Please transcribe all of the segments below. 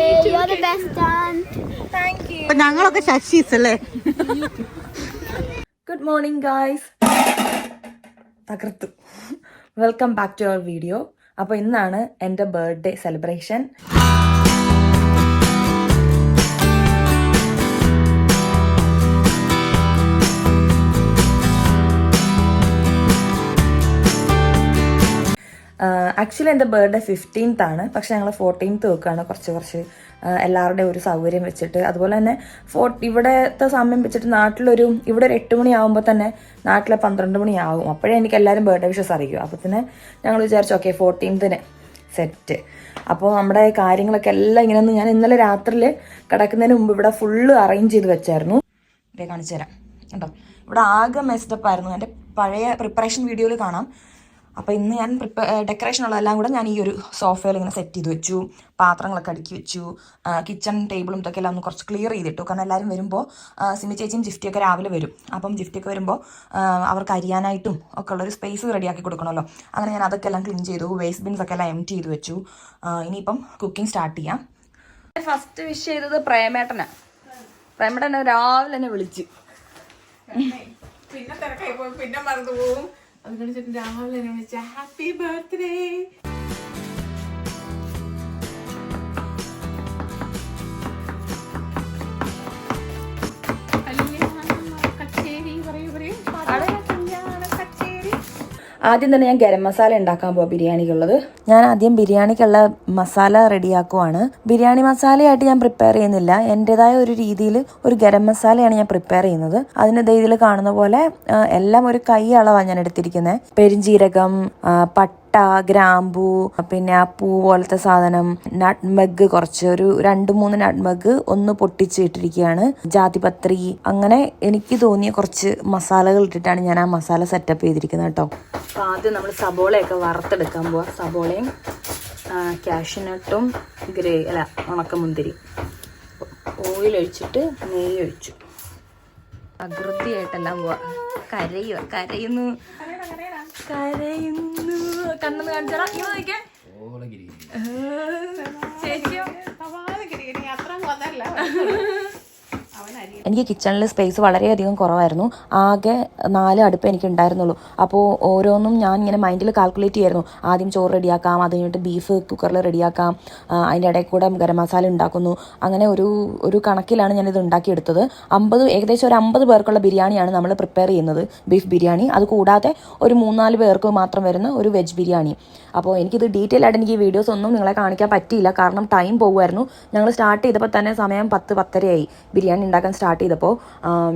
You're the best aunt. Thank you. അപ്പൊ ഞങ്ങളൊക്കെ ശശീസ് അല്ലേ? Good morning guys. തകർത്തു. Welcome back to our video. അപ്പോൾ ഇന്നാണ് എൻ്റെ ബർത്ത്ഡേ സെലിബ്രേഷൻ. ആക്ച്വലി എൻ്റെ ബർത്ത്ഡേ 15th ആണ്. പക്ഷേ ഞങ്ങൾ 14th വെക്കുകയാണ് കുറച്ച് എല്ലാവരുടെയും ഒരു സൗകര്യം വെച്ചിട്ട്. അതുപോലെ തന്നെ ഇവിടത്തെ സമയം വെച്ചിട്ട് ഇവിടെ ഒരു 8 മണിയാകുമ്പോൾ തന്നെ നാട്ടിലെ 12 മണിയാകും. അപ്പോഴേ എനിക്ക് എല്ലാവരും ബർത്ത്ഡേ വിഷസ് അറിയും. അപ്പോൾ തന്നെ ഞങ്ങൾ വിചാരിച്ചു ഓക്കെ 14th സെറ്റ്. അപ്പോൾ നമ്മുടെ കാര്യങ്ങളൊക്കെ എല്ലാം ഇങ്ങനെ ഞാൻ ഇന്നലെ രാത്രിയിൽ കിടക്കുന്നതിന് മുമ്പ് ഇവിടെ ഫുള്ള് അറേഞ്ച് ചെയ്ത് വെച്ചായിരുന്നു. ഇതേ കാണിച്ചു തരാം കേട്ടോ. ഇവിടെ ആകെ മെസ്ഡപ്പ് ആയിരുന്നു. എൻ്റെ പഴയ പ്രിപ്പറേഷൻ വീഡിയോയിൽ കാണാം. അപ്പോൾ ഇന്ന് ഞാൻ ഡെക്കറേഷനുള്ളതെല്ലാം കൂടെ ഞാൻ ഈ ഒരു സോഫയിൽ ഇങ്ങനെ സെറ്റ് ചെയ്ത് വെച്ചു. പാത്രങ്ങളൊക്കെ അടുക്കി വെച്ചു. കിച്ചൺ ടേബിളും ഇതൊക്കെ എല്ലാം ഒന്ന് കുറച്ച് ക്ലിയർ ചെയ്തിട്ടു. കാരണം എല്ലാവരും വരുമ്പോൾ സിമി ചേച്ചിയും ജിഫ്റ്റിയൊക്കെ രാവിലെ വരും. അപ്പം ജിഫ്റ്റിയൊക്കെ വരുമ്പോൾ അവർക്ക് അരിയാനായിട്ടും ഒക്കെ ഉള്ളൊരു സ്പേസ് റെഡിയാക്കി കൊടുക്കണമല്ലോ. അങ്ങനെ ഞാൻ അതൊക്കെ എല്ലാം ക്ലീൻ ചെയ്തു. വേസ്റ്റ് ബിൻസ് ഒക്കെ എല്ലാം എംപ്റ്റി ചെയ്ത് വെച്ചു. ഇനിയിപ്പം കുക്കിംഗ് സ്റ്റാർട്ട് ചെയ്യാം. ഫസ്റ്റ് വിഷ് ചെയ്തത് പ്രേമേട്ടനാണ്. പ്രേമേട്ടനെ രാവിലെ തന്നെ വിളിച്ച് പിന്നെ തിരക്കായി പോയി, പിന്നെ മറന്നു പോകും. അത് കഴിച്ചിട്ട് രാവിലെ വിളിച്ച ഹാപ്പി ബർത്ത്ഡേ. ആദ്യം തന്നെ ഞാൻ ഗരം മസാല ഉണ്ടാക്കാൻ പോവാം ബിരിയാണിക്കുള്ളത്. ഞാൻ ആദ്യം ബിരിയാണിക്കുള്ള മസാല റെഡിയാക്കുവാണ്. ബിരിയാണി മസാലയായിട്ട് ഞാൻ പ്രിപ്പയർ ചെയ്യുന്നില്ല. എൻ്റെതായ ഒരു രീതിയിൽ ഒരു ഗരം മസാലയാണ് ഞാൻ പ്രിപ്പയർ ചെയ്യുന്നത്. അതിന് ഇതിൽ കാണുന്ന പോലെ എല്ലാം ഒരു കൈ അളവാണ് ഞാൻ എടുത്തിരിക്കുന്നത്. പെരിഞ്ജീരകം, പട്ട, ഗ്രാമ്പൂ, പിന്നെ ആ പൂ പോലത്തെ സാധനം, നട്ട്മെഗ് കുറച്ച്, ഒരു 2-3 നട്ട്മെഗ് ഒന്ന് പൊട്ടിച്ച് ഇട്ടിരിക്കുകയാണ്, ജാതിപത്രി. അങ്ങനെ എനിക്ക് തോന്നിയ കുറച്ച് മസാലകൾ ഇട്ടിട്ടാണ് ഞാൻ ആ മസാല സെറ്റപ്പ് ചെയ്തിരിക്കുന്നത് കേട്ടോ. അപ്പോൾ ആദ്യം നമ്മൾ സബോളയൊക്കെ വറുത്തെടുക്കാൻ പോവാം. സബോളയും കാഷ്യൂനട്ടും ഉണക്കമുന്തിരി. ഓയിൽ ഒഴിച്ചിട്ട് നെയ്യ് ഒഴിച്ചു. അകൃതിയായിട്ടെല്ലാം പോവാ. കരയുന്നു കണ്ണെന്ന് കാണിച്ചാ ചേച്ചിയോ. എനിക്ക് കിച്ചണിൽ സ്പേസ് വളരെയധികം കുറവായിരുന്നു. ആകെ 4 അടുപ്പ് എനിക്ക് ഉണ്ടായിരുന്നുള്ളൂ. അപ്പോൾ ഓരോന്നും ഞാൻ ഇങ്ങനെ മൈൻഡിൽ കാൽക്കുലേറ്റ് ചെയ്യായിരുന്നു. ആദ്യം ചോറ് റെഡിയാക്കാം, അത് കഴിഞ്ഞിട്ട് ബീഫ് കുക്കറിൽ റെഡിയാക്കാം, അതിൻ്റെ ഇടയിൽ കൂടെ ഗരം മസാല ഉണ്ടാക്കുന്നു. അങ്ങനെ ഒരു കണക്കിലാണ് ഞാനിത് ഉണ്ടാക്കിയെടുത്തത്. ഏകദേശം ഒരു 50 പേർക്കുള്ള ബിരിയാണിയാണ് നമ്മൾ പ്രിപ്പയർ ചെയ്യുന്നത്, ബീഫ് ബിരിയാണി. അത് കൂടാതെ ഒരു 3-4 പേർക്ക് മാത്രം വരുന്ന ഒരു വെജ് ബിരിയാണി. അപ്പോൾ എനിക്കിത് ഡീറ്റെയിൽ ആയിട്ട് എനിക്ക് ഈ വീഡിയോസ് ഒന്നും നിങ്ങളെ കാണിക്കാൻ പറ്റിയില്ല, കാരണം ടൈം പോകുമായിരുന്നു. ഞങ്ങൾ സ്റ്റാർട്ട് ചെയ്തപ്പോൾ തന്നെ സമയം 10-10:30 ബിരിയാണി ഉണ്ടാക്കാൻ സ്റ്റാർട്ട് ചെയ്തപ്പോൾ.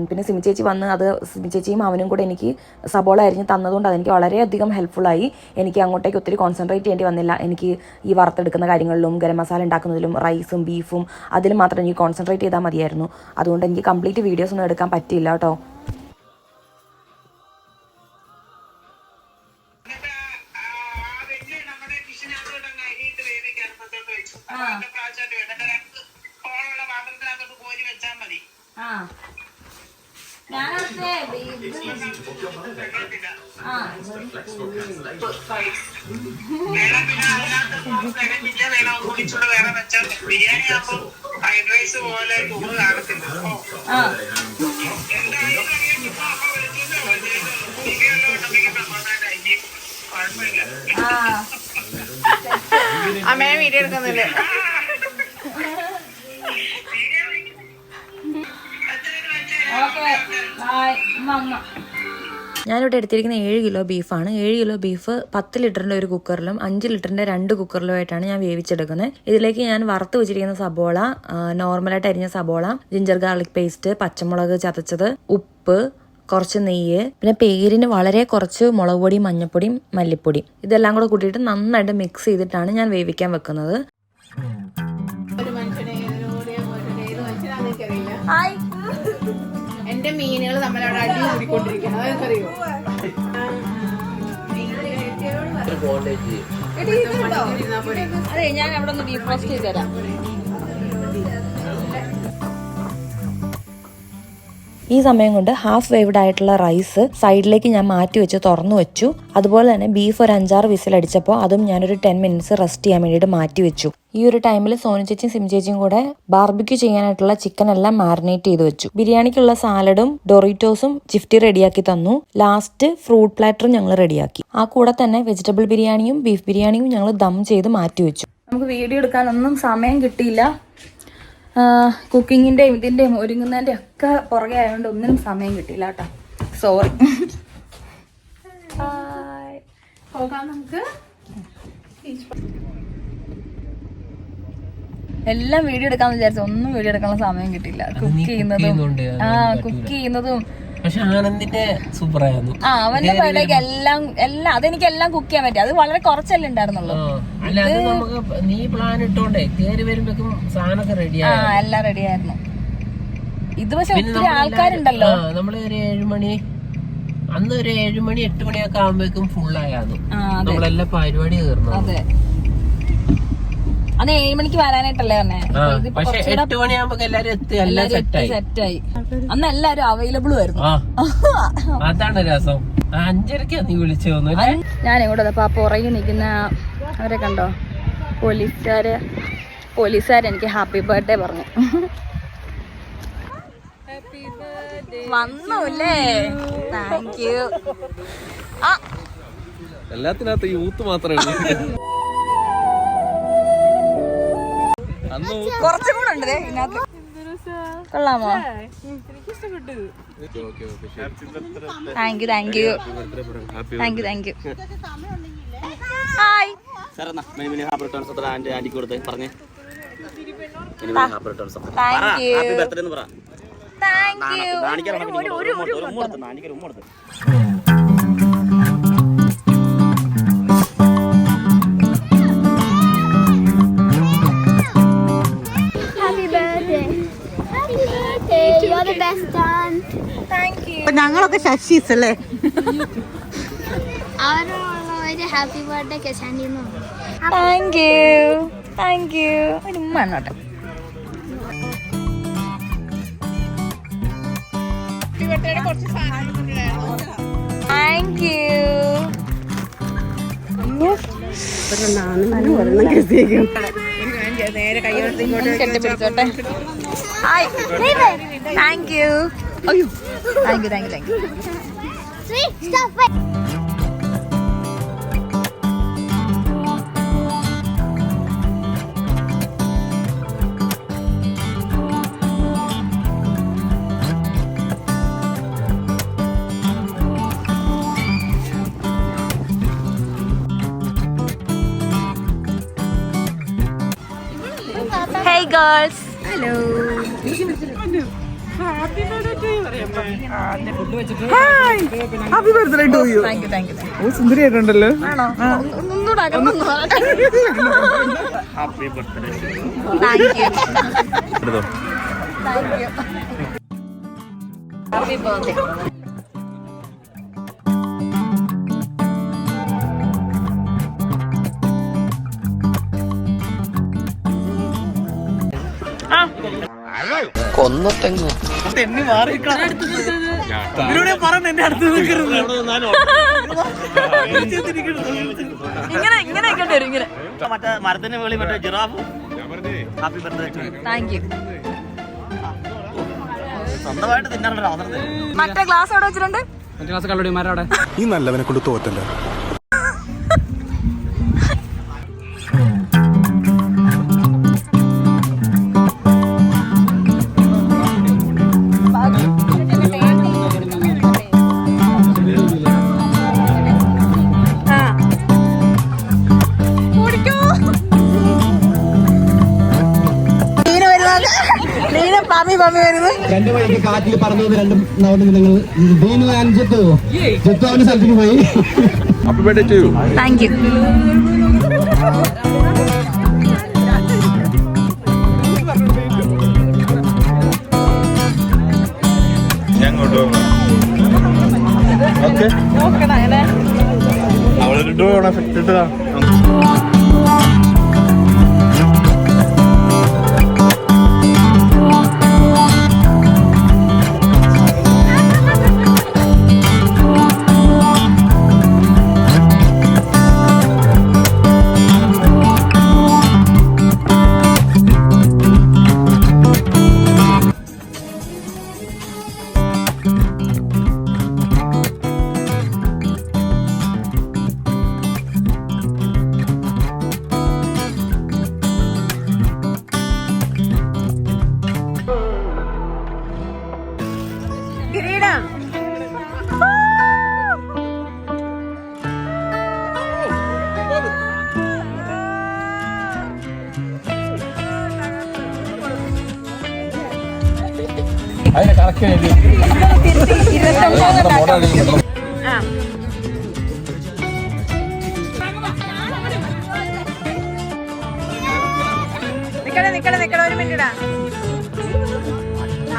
പിന്നെ സിമി ചേച്ചി വന്ന് സിമി ചേച്ചിയും അവനും കൂടെ എനിക്ക് സബോള അരിഞ്ഞ് തന്നതുകൊണ്ട് അതെനിക്ക് വളരെയധികം ഹെൽപ്ഫുള്ളായി. എനിക്ക് അങ്ങോട്ടേക്ക് ഒത്തിരി കോൺസെൻട്രേറ്റ് ചെയ്യേണ്ടി വന്നില്ല. എനിക്ക് ഈ വറുത്തെടുക്കുന്ന കാര്യങ്ങളിലും ഗരം മസാല ഉണ്ടാക്കുന്നതിലും റൈസും ബീഫും അതിലും മാത്രം എനിക്ക് കോൺസെൻട്രേറ്റ് ചെയ്താൽ മതിയായിരുന്നു. അതുകൊണ്ട് എനിക്ക് കംപ്ലീറ്റ് വീഡിയോസ് ഒന്നും എടുക്കാൻ പറ്റിയില്ല കേട്ടോ. അമ്മേനെ വീഡിയോ എടുക്കുന്നില്ലേ? ഞാനിവിടെ എടുത്തിരിക്കുന്ന 7 കിലോ ബീഫാണ്. 7 കിലോ ബീഫ് 10 ലിറ്ററിന്റെ ഒരു കുക്കറിലും 5 ലിറ്ററിന്റെ 2 കുക്കറിലുമായിട്ടാണ് ഞാൻ വേവിച്ചെടുക്കുന്നത്. ഇതിലേക്ക് ഞാൻ വറുത്ത് വെച്ചിരിക്കുന്ന സബോള, നോർമലായിട്ട് അരിഞ്ഞ സബോള, ജിഞ്ചർ ഗാർലിക് പേസ്റ്റ്, പച്ചമുളക് ചതച്ചത്, ഉപ്പ്, കുറച്ച് നെയ്യ്, പിന്നെ പേരിന് വളരെ കുറച്ച് മുളക് പൊടിയും മഞ്ഞപ്പൊടിയും മല്ലിപ്പൊടിയും, ഇതെല്ലാം കൂടെ കൂട്ടിയിട്ട് നന്നായിട്ട് മിക്സ് ചെയ്തിട്ടാണ് ഞാൻ വേവിക്കാൻ വെക്കുന്നത്. എന്റെ മീനുകൾ തമ്മിലവിടെ അടി കൂടിക്കൊണ്ടിരിക്കണം, അതൊക്കറിയോ? അതെ, ഞാൻ അവിടെ ഒന്ന് ഡീഫ്രോസ്റ്റ് ചെയ്ത് തരാം. ഈ സമയം കൊണ്ട് ഹാഫ് വേവ്ഡ് ആയിട്ടുള്ള റൈസ് സൈഡിലേക്ക് ഞാൻ മാറ്റി വെച്ച് തുറന്നു വെച്ചു. അതുപോലെ തന്നെ ബീഫ് ഒരു 5-6 വിസിലടിച്ചപ്പോൾ അതും ഞാനൊരു 10 മിനിറ്റ്സ് റെസ്റ്റ് ചെയ്യാൻ വേണ്ടിയിട്ട് മാറ്റി വെച്ചു. ഈ ഒരു ടൈമിൽ സോനു ചേച്ചിയും സിം ചേച്ചിയും കൂടെ ബാർബിക്യൂ ചെയ്യാനായിട്ടുള്ള ചിക്കൻ എല്ലാം മാരിനേറ്റ് ചെയ്ത് വെച്ചു. ബിരിയാണിക്കുള്ള സാലഡും ഡൊറിറ്റോസും ജിഫ്റ്റി റെഡിയാക്കി തന്നു. ലാസ്റ്റ് ഫ്രൂട്ട് പ്ലാറ്ററും ഞങ്ങൾ റെഡിയാക്കി. ആ കൂടെ തന്നെ വെജിറ്റബിൾ ബിരിയാണിയും ബീഫ് ബിരിയാണിയും ഞങ്ങൾ ദം ചെയ്ത് മാറ്റി വെച്ചു. നമുക്ക് വീഡിയോ എടുക്കാനൊന്നും സമയം കിട്ടിയില്ല. കുക്കിങ്ങിൻ്റെയും ഇതിൻ്റെയും ഒരുങ്ങുന്നതിൻ്റെ ഒക്കെ പുറകെ ആയതുകൊണ്ട് ഒന്നിനും സമയം കിട്ടിയില്ല കേട്ടോ. സോറി. പോകാം നമുക്ക്. എല്ലാം വീഡിയോ എടുക്കാന്ന് വിചാരിച്ചു, ഒന്നും വീഡിയോ എടുക്കാനുള്ള സമയം കിട്ടിയില്ല. കുക്ക് ചെയ്യുന്നതും പക്ഷെ ആനന്ദിന്റെ സൂപ്പറായിരുന്നു. അവന്റെ ബർത്ത്ഡേക്ക് എല്ലാം അതെനിക്കെല്ലാം കുക്ക് ചെയ്യാൻ പറ്റി. അത് വളരെ കുറച്ചല്ലേ ഉണ്ടായിരുന്നുള്ളൂ. അല്ലാതെ നമുക്ക് നീ പ്ലാൻ ഇട്ടോണ്ടേ കേറി വരുമ്പോഴേക്കും സാധനമൊക്കെ റെഡിയായി, എല്ലാം റെഡി ആയിരുന്നു. ഇത് പക്ഷെ ഒത്തിരി ആൾക്കാരുണ്ടല്ലോ. നമ്മള് ഒരു 7 മണി, അന്ന് ഒരു 7 മണി 8 മണിയൊക്കെ ആകുമ്പോഴേക്കും ഫുള്ളായിരുന്നു. നമ്മളെല്ലാ പരിപാടി തീർന്നു. അതെ, അത് 7 മണിക്ക് വരാനായിട്ടല്ലേ പറഞ്ഞേ. പക്ഷെ 8 മണിയാകുമ്പോ എല്ലാരും എത്തി, എല്ലാം സെറ്റായി. അന്ന് എല്ലാരും അവൈലബിൾ ആയിരുന്നു. അതാണ് രസം. 5:30 നീ വിളിച്ചു തോന്നു. ഞാൻ ഇവിടെ പുറകെ നിൽക്കുന്ന അവരെ കണ്ടോ, പോലീസുകാരെനിക്ക് ഹാപ്പി ബർത്ത്ഡേ പറഞ്ഞു. വന്നൂല്ലേ, താങ്ക് യു. എല്ലാത്തിനകത്ത് യൂത്ത് മാത്രമേ കുറച്ചും കൂടെ ഉണ്ട് ഇതിനകത്ത്. കൊള്ളാമോ? Thank you. ഹായ്. ഞങ്ങളൊക്കെ ശശീസ് അല്ലേ? ഹാപ്പി ബർത്ത്ഡേ കെശാന്റിന്ന്. Thank you. ഒരു ഉമ്മ എന്നോട്ടെ. Thank you. കെട്ടിപ്പിടിച്ചോട്ടെ. ഹായ്. Thank you. അയ്യോ, thank you. Hey girls. Hello. Happy birthday to you. Happy birthday to you. Thank you. ഓ, സുന്ദരിയായിട്ടുണ്ടല്ലോ. ആണോ? ഒന്നുകൂടെ happy birthday. Thank you. Happy birthday. കൊന്നത്തെങ്ങ് തെന്നി മാറി പറഞ്ഞ എന്റെ അടുത്ത് നിൽക്കരുത്. ഇങ്ങനെ വരും ഇങ്ങനെ. മറ്റേ മരത്തിന്റെ മുകളിൽ മറ്റേ giraffe. Happy birthday. Thank U. സ്വന്തമായിട്ട് തിന്നാനുള്ള അവസരം തരും. മറ്റേ ഗ്ലാസ് അവിടെ വെച്ചിട്ടുണ്ട്. ഈ നല്ലവനെ കൊണ്ട് തോറ്റല്ലേ. രണ്ടു വഴിക്ക് കാറ്റിൽ പറന്നു രണ്ട് നവദിനങ്ങൾ ദീനു ആൻഡ് ജെത്തു അവന്റെ സ്ഥലത്തിന് പോയി. Happy birthday to you. Thank you. അവളൊരു ഡ്രോൺ എഫക്ട് ഇട്ടതാ. നിക്കട ഒരു മിനിറ്റാ.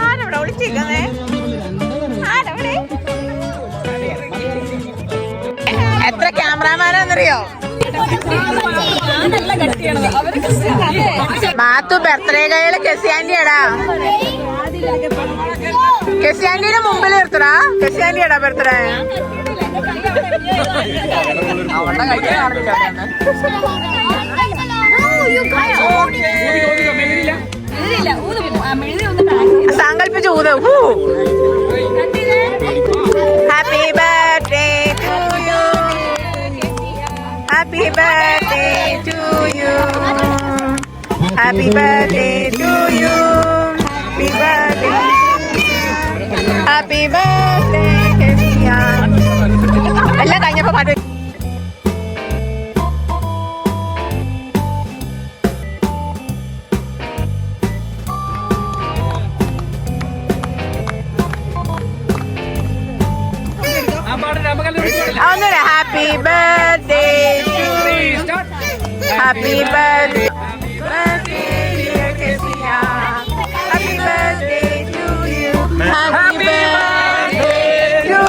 ആരവിടെ ഒളിച്ചിരിക്കുന്നേ? ആരവിടെ? എത്ര ക്യാമറാമാനാന്നറിയോ? മാത്തു ബർത്ത്ഡേ കയ്യില് കെസിയാൻഡിയാടാ. കെസിയാൻഡിയുടെ മുമ്പിൽ നിർത്തടാ. കെസിയാൻഡിയാടാ ബർത്ത്ഡേ. സാങ്കല്പിച്ച് ഊത്. Happy birthday to you. Happy birthday to you. Happy birthday to you. Happy birthday. Happy birthday കെസിയാൻ. എല്ലാം കഴിഞ്ഞപ്പോ പാട്ട്. ഒന്നുകൂടെ happy birthday to you. Happy birthday. Happy birthday to you. Happy birthday to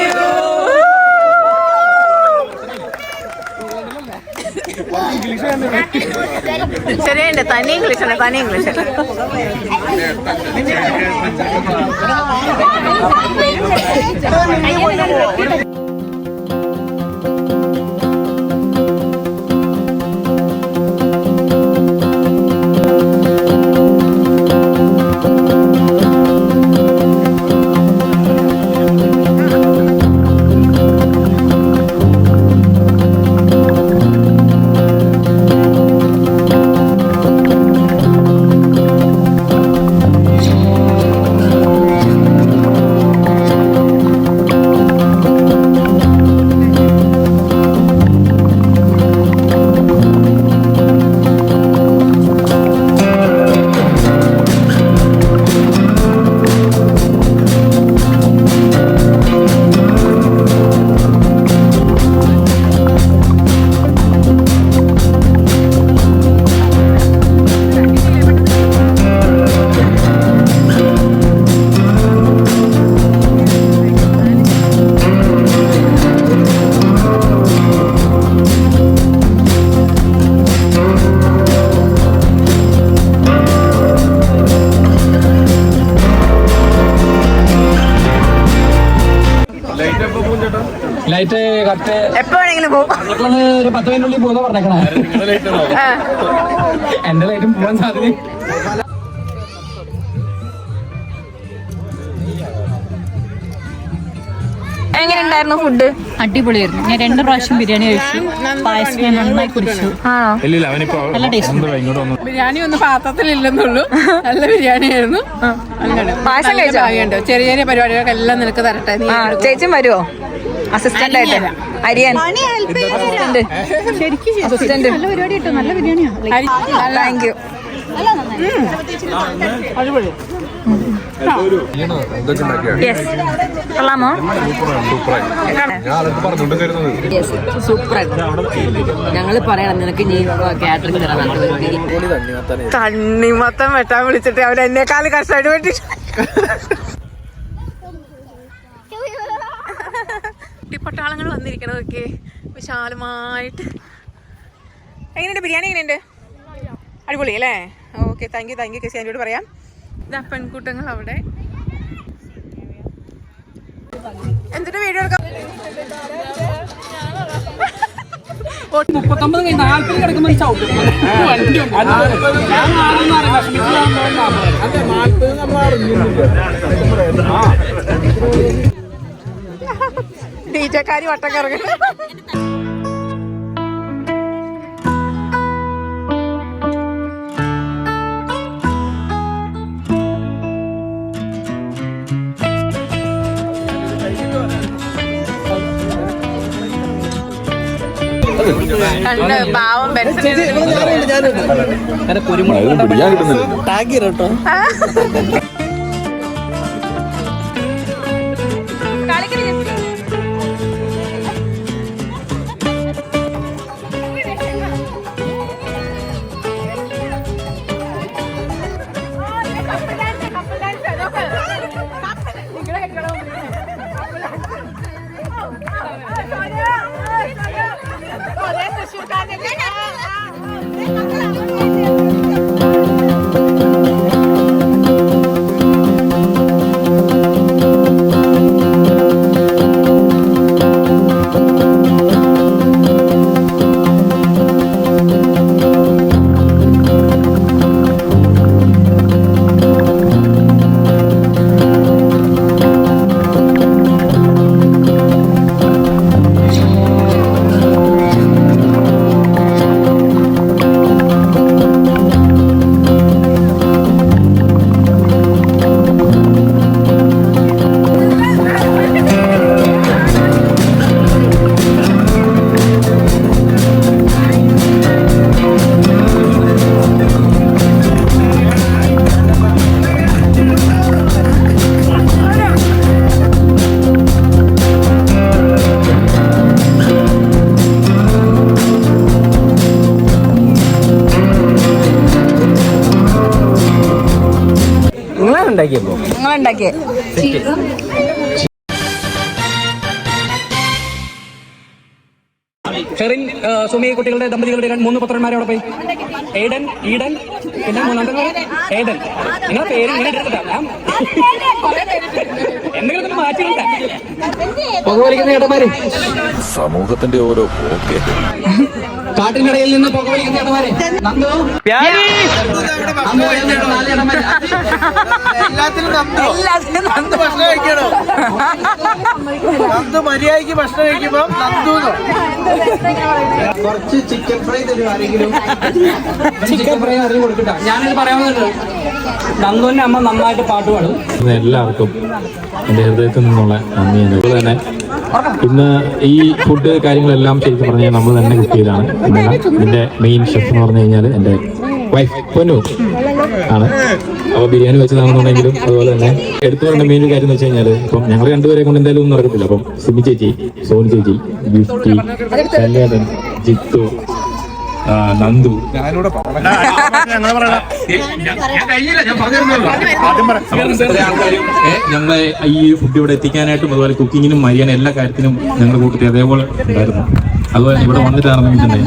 you. ശരിയുണ്ട്. തനി ഇംഗ്ലീഷാണ്. തനി ഇംഗ്ലീഷ്. ലൈറ്റ് കറക്റ്റ് എപ്പോ വേണമെങ്കിലും പോകും. ഒരു 10 മിനിറ്റുള്ളിൽ പോകുന്ന പറഞ്ഞേക്കണേ. എന്റെ ലൈറ്റും പോകാൻ സാധ്യത. എങ്ങനെയുണ്ടായിരുന്നു ഫുഡ്? അടിപൊളിയായിരുന്നു. ഞാൻ 2 പ്രാവശ്യം ബിരിയാണി കഴിച്ചു. പായസം ഞാൻ നന്നായി കുടിച്ചു. നല്ല ടേസ്റ്റ്. ബിരിയാണി ഒന്നും പാത്രത്തിലില്ലെന്നുള്ളൂ. നല്ല ബിരിയാണി ആയിരുന്നു. പായസം കഴിച്ചോ? ചെറിയ ചെറിയ പരിപാടികൾക്ക് എല്ലാം നിനക്ക് തരട്ടെ. ചേച്ചി വരുമോ അസിസ്റ്റന്റ് ആയിട്ട്? അരിയാൻ അസിസ്റ്റന്റ്. നല്ല പരിപാടി കേട്ടോ. നല്ല ബിരിയാണിയാണ്. Thank you. കൊള്ളാമോ? സൂപ്പറായിട്ട്. ഞങ്ങള് പറയണം നിനക്ക് നീ കാറ്ററിംഗ് തരാൻ. തണ്ണിമത്തം വെട്ടാൻ വിളിച്ചിട്ട് അവരെന്നെക്കാളും കഷ്ടമായിട്ട് വെട്ടിട്ട് പട്ടാളങ്ങൾ വന്നിരിക്കണതൊക്കെ വിശാലമായിട്ട്. എങ്ങനെയുണ്ട് ബിരിയാണി? എങ്ങനെയുണ്ട്? അടിപൊളി അല്ലേ? ഓക്കെ, താങ്ക് യു കെസി ആൻറ്റിയോട് പറയാം. ഇതാ പെൺകൂട്ടങ്ങൾ അവിടെ. എന്തിന്റെ വീഡിയോ എടുക്കാം? 39 40 കിടക്കുമ്പോൾ ഡീജക്കാരി വട്ടം കറങ്ങി. കണ്ട് പാവം ഉണ്ടാക്കിയപ്പോ നിങ്ങൾ ഉണ്ടാക്കിയേ ഷെറിൻ സുമി കുട്ടികളുടെ ദമ്പതികളുടെ 3 പുത്രന്മാരോടെ പോയി ഏഡൻ ഈഡൻ പിന്നെ 3 ഏഡൻ നിങ്ങളുടെ പേര് ഇങ്ങനെ എന്തെങ്കിലും മാറ്റിയില്ല പുകവലിക്കുന്ന ചേട്ടന്മാര് സമൂഹത്തിന്റെ ഓരോ പോക്കെ കാട്ടിനിടയിൽ നിന്ന് പുകവലിക്കുന്ന ചേട്ടന്മാരെ നന്ദു എല്ലാത്തിനും നന്ദു മര്യാദയ്ക്ക് ഭക്ഷണം കഴിക്കുമ്പോ കുറച്ച് ചിക്കൻ ഫ്രൈ തരും ആരെങ്കിലും. ചിക്കൻ ഫ്രൈ ആരെങ്കിലും കൊടുക്കട്ടെ. ഞാനിത് പറയാവുന്നുണ്ട് നന്ദുവിന്റെ അമ്മ നന്നായിട്ട് പാട്ട് പാടും. എല്ലാവർക്കും എൻ്റെ ഹൃദയത്തിൽ നിന്നുള്ള നന്ദി. അതുപോലെ തന്നെ ഇന്ന് ഈ ഫുഡ് കാര്യങ്ങളെല്ലാം ശരിക്കും പറഞ്ഞാൽ നമ്മൾ തന്നെ കുക്ക് ചെയ്താണ്. ഇതിന്റെ മെയിൻ ഷെഫ് എന്ന് പറഞ്ഞു കഴിഞ്ഞാൽ എൻ്റെ വൈഫ് പൊന്നു ആണ്. അപ്പോൾ ബിരിയാണി വെച്ചതാണെന്നുണ്ടെങ്കിലും അതുപോലെ തന്നെ എടുത്തു പറഞ്ഞ മെയിൻ കാര്യം എന്ന് വെച്ച് കഴിഞ്ഞാൽ ഇപ്പം ഞങ്ങൾ രണ്ടുപേരെ കൊണ്ട് എന്തായാലും ഒന്നും നടക്കത്തില്ല. അപ്പം സിമി ചേച്ചി, സോനു ചേച്ചി, ഗിഫ്റ്റി, കല്യാണൻ, ജിത്തു, നന്ദു, ഞങ്ങളെ ഈ ഫുഡ് ഇവിടെ എത്തിക്കാനായിട്ടും അതുപോലെ കുക്കിങ്ങിനും മരിയാനും എല്ലാ കാര്യത്തിനും ഞങ്ങളുടെ കൂട്ടത്തിൽ അതേപോലെ ഉണ്ടായിരുന്നു. അതുപോലെ ഇവിടെ വന്നിട്ടാണെന്നെങ്കിൽ തന്നെ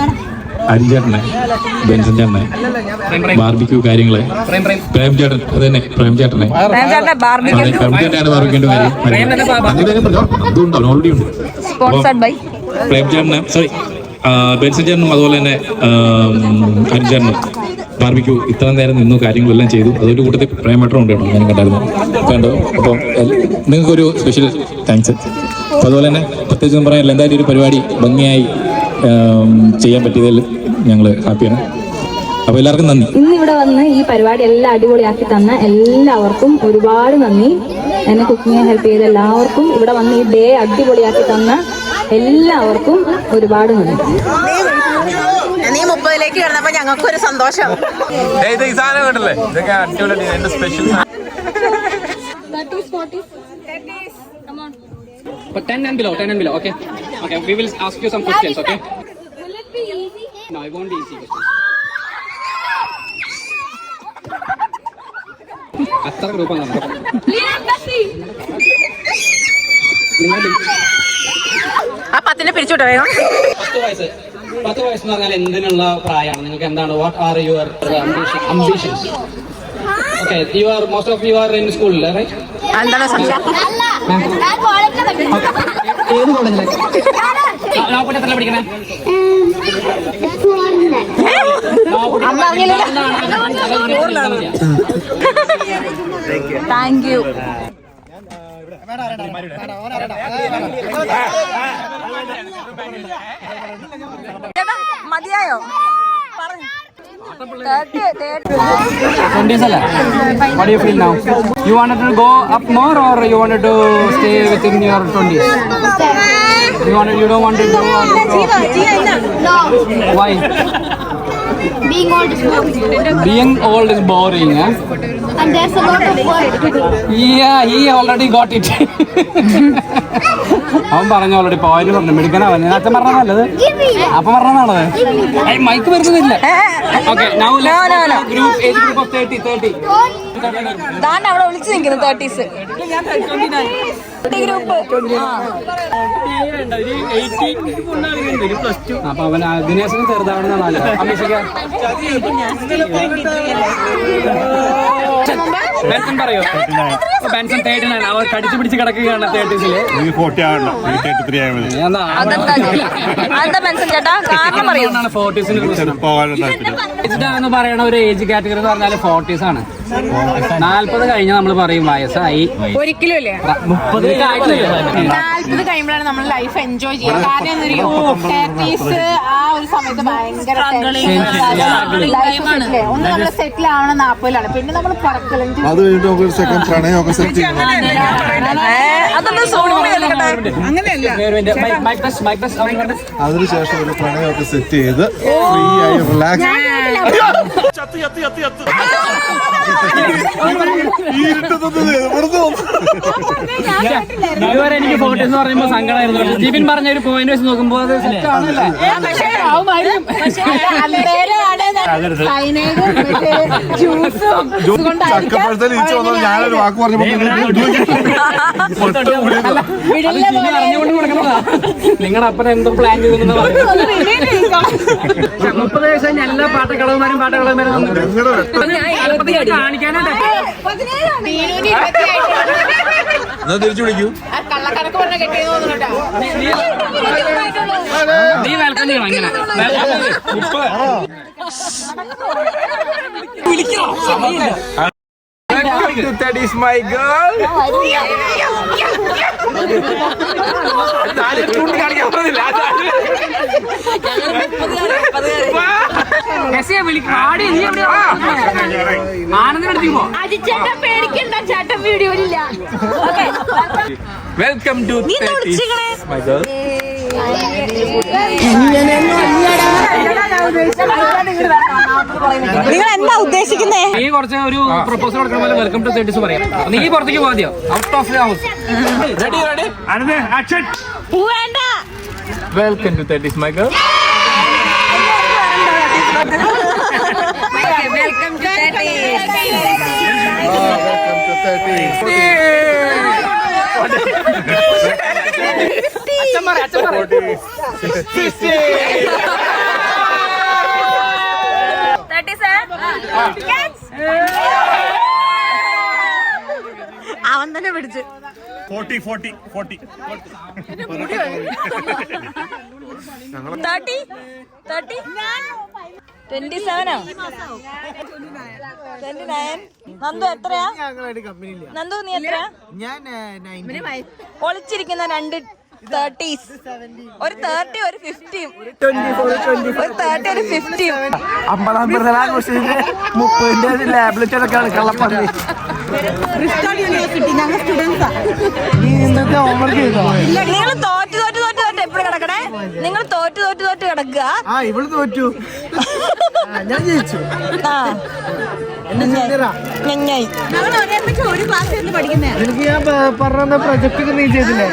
അരിഞ്ചേട്ടനെ, ബെൻസൻ ചേട്ടനെ, ബാർബിക്യൂ കാര്യങ്ങള്, പ്രേംചേട്ടൻ, അത് തന്നെ പ്രേംചേട്ടനെ, പ്രേംചേട്ടനാണ് ബാർബിക്കേണ്ട കാര്യം. അതുണ്ട്, ഓൾറെഡി ഉണ്ട്. പ്രേംചേട്ടനെ, സോറി ബെൻസൻ ചേട്ടനും അതുപോലെ തന്നെ അരിഞ്ചേട്ടനും ബാർബിക്യൂ ഇത്ര നേരം നിന്നു കാര്യങ്ങളെല്ലാം ചെയ്തു. അതൊരു കൂട്ടത്തിൽ പ്രേമേട്ടനും ഉണ്ട് കേട്ടോ, ഞാൻ കണ്ടായിരുന്നു കണ്ടോ. അപ്പം നിങ്ങൾക്കൊരു സ്പെഷ്യൽ താങ്ക്സ്. അപ്പോൾ അതുപോലെ തന്നെ പ്രത്യേകിച്ച് ഒന്നും പറയാനില്ല. എന്തായാലും ഒരു പരിപാടി ഭംഗിയായി ചെയ്യാൻ പറ്റിയതിൽ ഞങ്ങൾ ഹാപ്പിയാണ്. അപ്പോൾ എല്ലാവർക്കും നന്ദി. ഇന്നിവിടെ വന്ന് ഈ പരിപാടി എല്ലാം അടിപൊളിയാക്കി തന്ന എല്ലാവർക്കും ഒരുപാട് നന്ദി. എന്നെ കുക്കിങ്ങിന് ഹെൽപ്പ് ചെയ്ത എല്ലാവർക്കും, ഇവിടെ വന്ന് ഈ ഡേ അടിപൊളിയാക്കി തന്ന എല്ലാവർക്കും ഒരുപാട് നന്ദി. നീ 30ലേക്ക് കിടന്നപ്പോ ഞങ്ങൾക്കൊരു സന്തോഷം. ഈ സാധനം കണ്ടല്ലേ, ഇതൊക്കെ അടിപൊളി special. But 10 and below, okay? Okay, we will ask you some questions, okay? Will it be easy? No, it won't be easy questions. അത്ര ഗ്രൂപ്പാണ് ആ 10നെ പിരിച്ചുവിട്ടോ വേഗം. 10 വയസ്സെന്ന് പറഞ്ഞാൽ എന്തിനുള്ള പ്രായമാണ് നിങ്ങൾക്ക്? എന്താണ് what are your ambitions? Okay, you are most of you are in school, right? എന്താണ് സംശയം? ഏത് കോളേജിലെ എത്ര പഠിക്കണേ? Thank you. മതിയായോ? What do you feel now? You wanted to go up more or you wanted to stay within your 20s? You don't want to go up? No. Why? Being old is boring. Being old is boring, huh? And there's a lot of work to do. Yeah, he already got it. അവൻ പറഞ്ഞു already point പറഞ്ഞു മെഡിക്കനാവൻ. ഞാൻ അച്ഛൻ പറഞ്ഞ നല്ലത് അപ്പൊ പറഞ്ഞതാണത്. Mic വരുന്നില്ല. Okay, group age group of 30. ദാണ്ട് അവിടെ വിളിച്ചു നിൽക്കുന്നു 30s ഗ്രൂപ്പ്. അപ്പൊ അവൻ ദിനേശനും ചെറുതാവണമെന്നാണ്. ബെൻസൺ പറയോ? ബെൻസൺ 39. അവർ കടിച്ചു പിടിച്ച് കിടക്കുകയാണ് 30s. എന്ന് പറയണ ഒരു ഏജ് കാറ്റഗറി എന്ന് പറഞ്ഞാൽ 40s ആണ്. 40 കഴിഞ്ഞാൽ നമ്മൾ പറയും വയസ്സായി. ഒരിക്കലും ഇല്ലേ? 30 40 കഴിയുമ്പോഴാണ് നമ്മൾ ലൈഫ് എൻജോയ് ചെയ്യുക. കാരണം 30s ആ ഒരു സമയത്ത് ഭയങ്കര ഒന്ന് നമ്മൾ സെറ്റിൽ ആവണം 40ലാണ്. പിന്നെ നമ്മൾ പറക്കലും അതിനുശേഷം ഒരു പ്രണയമൊക്കെ സെറ്റ് ചെയ്ത് ഫ്രീ ആയി റിലാക്സ്. എനിക്ക് 40s എന്ന് പറയുമ്പോൾ സങ്കടമായിരുന്നു. ജിബിൻ പറഞ്ഞ ഒരു പോയിന്റ് വെച്ച് നോക്കുമ്പോൾ അത് സെറ്റ് ആണല്ലേ. ഞാനൊരു വാക്ക് പറഞ്ഞപ്പോൾ നിങ്ങളുടെ അപ്പനെ എന്തോ പ്ലാൻ ചെയ്തു 30 വയസ്സ് എല്ലാ പാട്ടക്കളവന്മാരും തിരിച്ചു വിളിക്കൂ. കള്ളക്കണക്ക് പറഞ്ഞ കെട്ടിയെന്ന് തോന്നുന്നു. നീ വെൽക്കം ചെയ്യണം ഇങ്ങനെ വിളിക്കോ That is my girl. ചേട്ടൻ പേടിക്കണ്ട, ചേട്ടൻ വീഡിയോയിലില്ല. Welcome to That is my girl. നിങ്ങൾ എന്താ ഉദ്ദേശിക്കുന്നേ? നീ കുറച്ച് ഒരു പ്രൊപ്പോസൽ കൊടുക്കണ പോലെ വെൽക്കം ടു തേർട്ടീസ് പറയാം. നീ പുറത്തേക്ക് പോകാതെയോ out of the house. Ready? Action. വേണ്ട. Welcome to That is my girl. Welcome to അവൻ തന്നെ പിടിച്ചു 40. 27 29. നന്ദു എത്രയാ? നന്ദു നീ എത്രയാ? ഒളിച്ചിരിക്കുന്ന 2 30s. ഒരു 30 ഒരു 50. ഒരു 30 ഒരു 50. 50 ലാബിലൊക്കെയാണ് കള്ളപ്പന്നി. നിങ്ങൾ തോറ്റ് എപ്പോഴും കിടക്കണേ. നിങ്ങൾ തോറ്റ് കിടക്കുക. ഇവള് തോറ്റു, ഞാൻ ജയിച്ചു. ഒരു ക്ലാസ് പഠിക്കുന്നേ. എനിക്ക് ഞാൻ പറഞ്ഞ പ്രൊജക്ട് നീ ചെയ്തില്ലേ?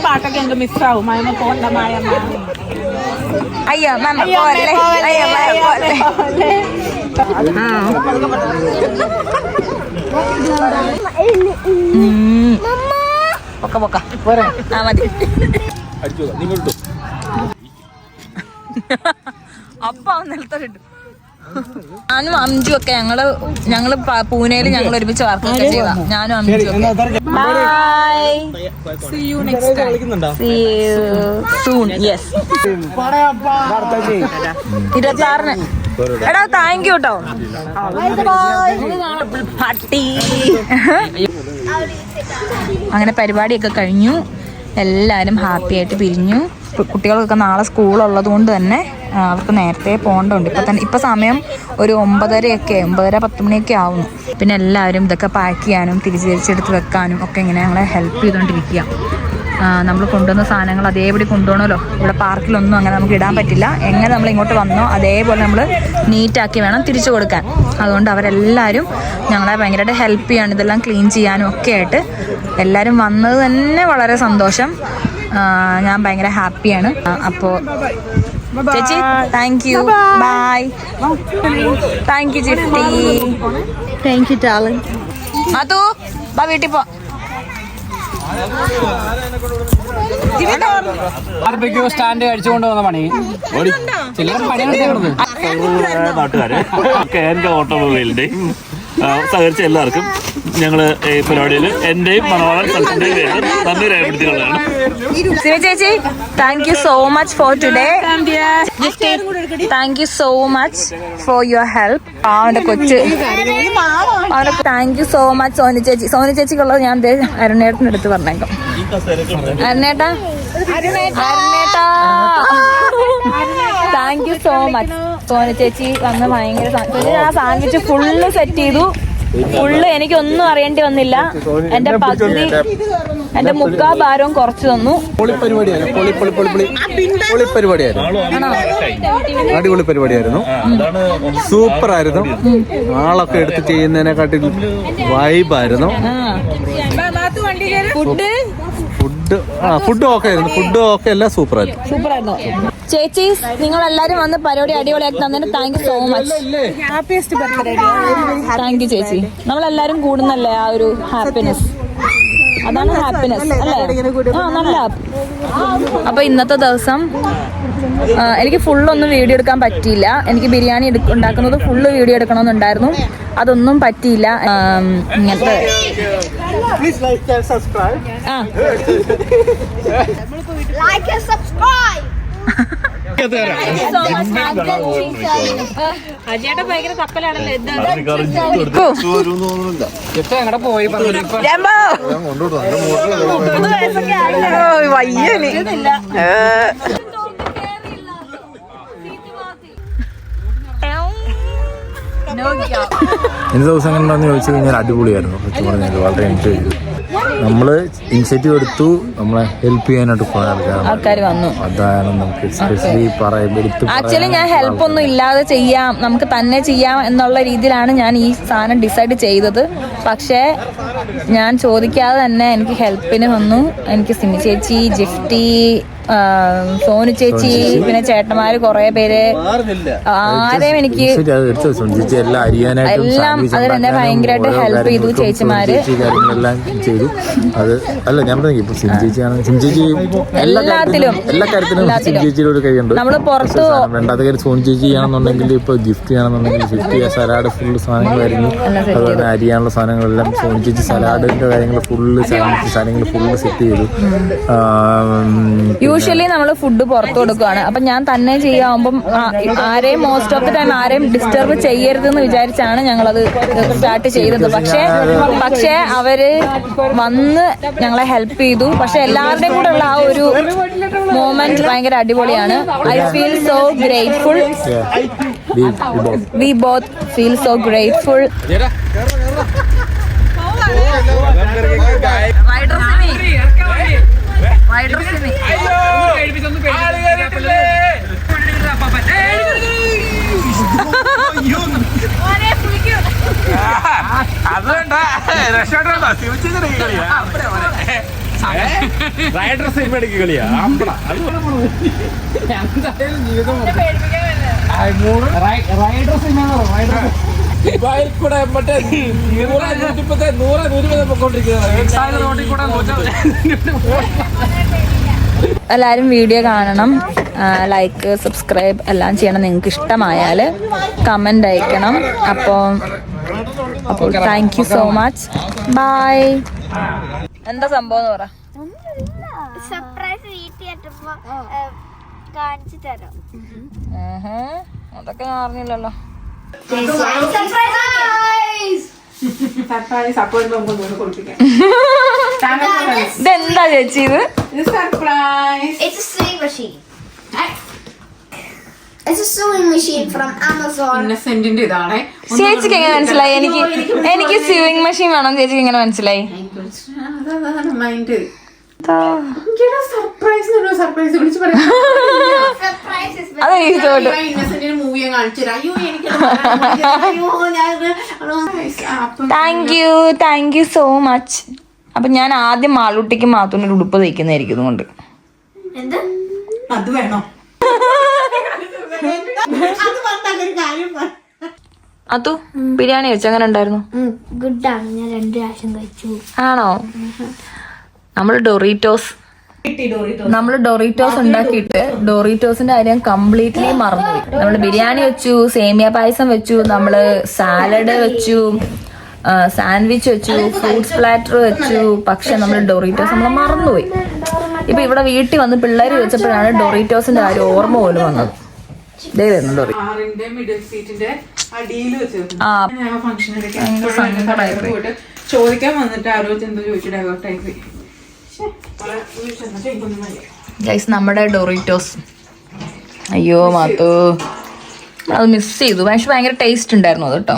പാട്ടൊക്കെ എന്ത് മിസ്സാവും. മഴ പോണ്ട മഴ. അയ്യോ മാമ പോലെ. അയ്യോ പോലെ. പൊക്ക ആ മതി. അപ്പൊ നിലത്തോട്ട് ഞാനും അംജു ഒക്കെ ഞങ്ങള് പൂനെയിൽ ഞങ്ങൾ ഒരുമിച്ച് വർക്കൊക്കെ ചെയ്താ. ഞാനും അംജു ഒക്കെ. Bye. See you next time. See you soon. Yes. 26-ന്. എടാ താങ്ക് യു കേട്ടോ. പട്ടി. അങ്ങനെ പരിപാടിയൊക്കെ കഴിഞ്ഞു. എല്ലാവരും ഹാപ്പി ആയിട്ട് പിരിഞ്ഞു. കുട്ടികൾക്കൊക്കെ നാളെ സ്കൂളുള്ളത് കൊണ്ട് തന്നെ അവർക്ക് നേരത്തെ പോകേണ്ടതുണ്ട്. ഇപ്പം സമയം ഒരു 9:30 10 ആവുന്നു. പിന്നെ എല്ലാവരും ഇതൊക്കെ പാക്ക് ചെയ്യാനും തിരിച്ചെടുത്ത് വെക്കാനും ഒക്കെ ഇങ്ങനെ ഞങ്ങളെ ഹെൽപ്പ് ചെയ്തുകൊണ്ടിരിക്കുക. നമ്മൾ കൊണ്ടുവന്ന സാധനങ്ങൾ അതേപടി കൊണ്ടുപോകണമല്ലോ. ഇവിടെ പാർക്കിലൊന്നും അങ്ങനെ നമുക്ക് ഇടാൻ പറ്റില്ല. എങ്ങനെ നമ്മൾ ഇങ്ങോട്ട് വന്നോ അതേപോലെ നമ്മൾ നീറ്റാക്കി വേണം തിരിച്ചു കൊടുക്കാൻ. അതുകൊണ്ട് അവരെല്ലാവരും ഞങ്ങളെ ഭയങ്കരമായിട്ട് ഹെൽപ്പ് ചെയ്യാണ്, ഇതെല്ലാം ക്ലീൻ ചെയ്യാനും ഒക്കെ ആയിട്ട്. എല്ലാവരും വന്നത് തന്നെ വളരെ സന്തോഷം. ഞാൻ ഭയങ്കര ഹാപ്പിയാണ്. അപ്പോൾ ചേച്ചി thank you. Bye. Thank you Chitti. Thank you talent. അതോ ബാ വീട്ടിൽ പോ. സ്റ്റാൻഡ് അടിച്ചുകൊണ്ട് വന്ന പണി ചിലർ പണിയാണ് നാട്ടുകാരെ ഓട്ടോമൊബൈലിന്റെ സഹകരിച്ച എല്ലാവർക്കും ഞങ്ങൾ ഈ പരിപാടിയിൽ എന്റെയും മണവാളൻ സ്ഥലത്തിന്റെയും പേരിൽ നന്ദി രേഖപ്പെടുത്തിയുള്ളതാണ്. സിമി ചേച്ചി, thank you so much for today. Thank you so much for your help. അവന്റെ കൊച്ച് അവന്റെ thank you so much Soni ചേച്ചി. സോനി ചേച്ചിക്കുള്ളത് ഞാൻ അരുണേട്ടൻ്റെ അടുത്ത് പറഞ്ഞേക്കാം. അരുണേട്ടാ thank you so much. Soni ചേച്ചി വന്ന് ഭയങ്കര ആ സാൻഡ്വിച്ച് ഫുള്ള് സെറ്റ് ചെയ്തു. ഫുള്ള് എനിക്കൊന്നും അറിയേണ്ടി വന്നില്ല. എന്റെ പകുതി എന്റെ മുക്കാ ഭാരവും കുറച്ച് തന്നു. അടിപൊളി പരിപാടിയായിരുന്നു. സൂപ്പർ ആയിരുന്നു. ആളൊക്കെ എടുത്ത് ചെയ്യുന്നതിനെക്കാട്ടിൽ വൈബായിരുന്നു. ഫുഡ് ഓക്കെ ആയിരുന്നു. ഫുഡ് ഓക്കെ അല്ല, സൂപ്പറായിരുന്നു. ചേച്ചി, നിങ്ങൾ എല്ലാരും വന്ന് പരിപാടി അടിപൊളിയാക്കി തന്നതിന് thank you so much. Thank you ചേച്ചി. നമ്മളെല്ലാരും കൂടുന്നല്ലേ ആ ഒരു ഹാപ്പിനെസ്. അതാണ് ഹാപ്പിനെസ് അല്ലേ? നല്ല. അപ്പൊ ഇന്നത്തെ ദിവസം എനിക്ക് ഫുള്ളൊന്നും വീഡിയോ എടുക്കാൻ പറ്റിയില്ല. എനിക്ക് ബിരിയാണി ഉണ്ടാക്കുന്നത് ഫുള്ള് വീഡിയോ എടുക്കണമെന്നുണ്ടായിരുന്നു. അതൊന്നും പറ്റിയില്ല. ഇങ്ങനത്തെ അജിയേട്ടൻ ഭയങ്കര കപ്പലാണല്ലോ. ഇന്ന ദിവസം എങ്ങനെ ഉണ്ടെന്ന് ചോദിച്ചു കഴിഞ്ഞാൽ അടിപൊളിയായിരുന്നു. സത്യം പറഞ്ഞാൽ വളരെ എൻജോയ് ചെയ്തു. നമ്മള് ഇനിഷ്യേറ്റീവ് എടുത്തു, നമ്മളെ ഹെൽപ്പ് ചെയ്യാനായിട്ട് കുറെ ആൾക്കാർ വന്നു. അതാണ് നമുക്ക് എസ്പെഷ്യലി ആക്ച്വലി ഞാൻ ഹെൽപ്പ് ഒന്നും ഇല്ലാതെ ചെയ്യാം, നമുക്ക് തന്നെ ചെയ്യാം എന്നുള്ള രീതിയിലാണ് ഞാൻ ഈ സാധനം ഡിസൈഡ് ചെയ്തത്. പക്ഷേ ഞാൻ ചോദിക്കാതെ തന്നെ എനിക്ക് ഹെൽപ്പിന് വന്നു. എനിക്ക് സിമി ചേച്ചി, ജിഫ്റ്റി, സോനു ചേച്ചി, പിന്നെ ചേട്ടന്മാര് കുറെ പേര്, ആരെയും എനിക്ക് എല്ലാം അതിനെന്നെ ഭയങ്കരമായിട്ട് ഹെൽപ്പ് ചെയ്തു ചേച്ചിമാര്. എല്ലാത്തിലും നമ്മള് പുറത്ത് രണ്ടാമത്തെ കാര്യം സോനു ചേച്ചി ചെയ്യണമെന്നുണ്ടെങ്കിൽ ഇപ്പൊ ഗിഫ്റ്റ് ചെയ്യണമെന്നുണ്ടെങ്കിൽ ഗിഫ്റ്റ് ചെയ്യാൻ സലാഡ് ഫുള്ള് സാധനങ്ങളായിരുന്നു. അതുപോലെ അരിയാനുള്ള സാധനങ്ങളെല്ലാം സോനു ചേച്ചി സലാഡിന്റെ കാര്യങ്ങൾ ഫുള്ള് സാധനങ്ങൾ ഫുള്ള് സെറ്റ് ചെയ്തു. യൂഷ്വലി നമ്മൾ ഫുഡ് പുറത്തു കൊടുക്കുകയാണ്. അപ്പം ഞാൻ തന്നെ ചെയ്യാവുമ്പം ആരെയും മോസ്റ്റ് ഓഫ് ദി ടൈം ആരെയും ഡിസ്റ്റർബ് ചെയ്യരുതെന്ന് വിചാരിച്ചാണ് ഞങ്ങളത് സ്റ്റാർട്ട് ചെയ്തത്. പക്ഷേ അവര് വന്ന് ഞങ്ങളെ ഹെൽപ്പ് ചെയ്തു. പക്ഷെ എല്ലാവരുടെയും കൂടെ ഉള്ള ആ ഒരു മൊമെന്റ് ഭയങ്കര അടിപൊളിയാണ്. I feel so grateful. We both feel so grateful. അതുകൊണ്ട രക്ഷപ്പെട്ടോ റൈഡർ സിനിമ എടുക്കുക കളിയാ. ദുബായിൽ കൂടെ മറ്റേ 100 പൊക്കോണ്ടിരിക്കുന്നത്. എല്ലാവരും വീഡിയോ കാണണം, ലൈക്ക് സബ്സ്ക്രൈബ് എല്ലാം ചെയ്യണം. നിങ്ങൾക്ക് ഇഷ്ടമായാൽ കമൻ്റ് അയക്കണം. അപ്പോൾ thank you so much. Bye. എന്താ സംഭവം എന്ന് പറ. അതൊക്കെ ഞാൻ അറിഞ്ഞില്ലല്ലോ. ഇതെന്താ ചേച്ചി ഇത്? ചേച്ചിക്ക് എങ്ങനെ മനസ്സിലായി? എനിക്ക് സ്യൂയിങ് മെഷീൻ വേണം. ചേച്ചിക്ക് എങ്ങനെ മനസ്സിലായി? Thank you so much. അപ്പൊ ഞാൻ ആദ്യം മാളൂട്ടിക്ക് മാത്തൂനൊരു ഉടുപ്പ് തയ്ക്കുന്നതായിരിക്കും. ഇതുകൊണ്ട് അത് വേണോ? അതു ബിരിയാണി വെച്ചു അങ്ങനെ ഉണ്ടായിരുന്നു? ഗുഡാണ്. ഞാൻ 2 പ്രാവശ്യം കഴിച്ചു. ആണോ? നമ്മൾ ഡൊറീറ്റോസ് ഉണ്ടാക്കിയിട്ട് ഡൊറീറ്റോസിന്റെ കാര്യം കംപ്ലീറ്റ്ലി മറന്നുപോയി. നമ്മള് ബിരിയാണി വെച്ചു, സേമിയ പായസം വെച്ചു, നമ്മള് സാലഡ് വെച്ചു, സാൻഡ്വിച്ച് വെച്ചു, ഫ്രൂട്ട്സ് പ്ലാറ്റർ വെച്ചു. പക്ഷെ നമ്മൾ ഡൊറീറ്റോസ് നമ്മൾ മറന്നുപോയി. ഇപ്പൊ ഇവിടെ വീട്ടിൽ വന്ന് പിള്ളേർ വെച്ചപ്പോഴാണ് ഡൊറീറ്റോസിന്റെ കാര്യം ഓർമ്മ പോലും വന്നത്. ആറിന്റെ മിഡിൽ സീറ്റിന്റെ അടിയിൽ വെച്ചിരുന്നു. പോയിട്ട് ചോദിക്കാൻ വന്നിട്ട് ആരോ എന്തോ ചോദിച്ചു ഡൈവേർട്ടായി. ഗൈസ് നമ്മുടെ ഡൊറീറ്റോസ്. അയ്യോ മാത്തു അത് മിസ് ചെയ്തു. പക്ഷെ ഭയങ്കര ടേസ്റ്റ് ഉണ്ടായിരുന്നു അത് കേട്ടോ.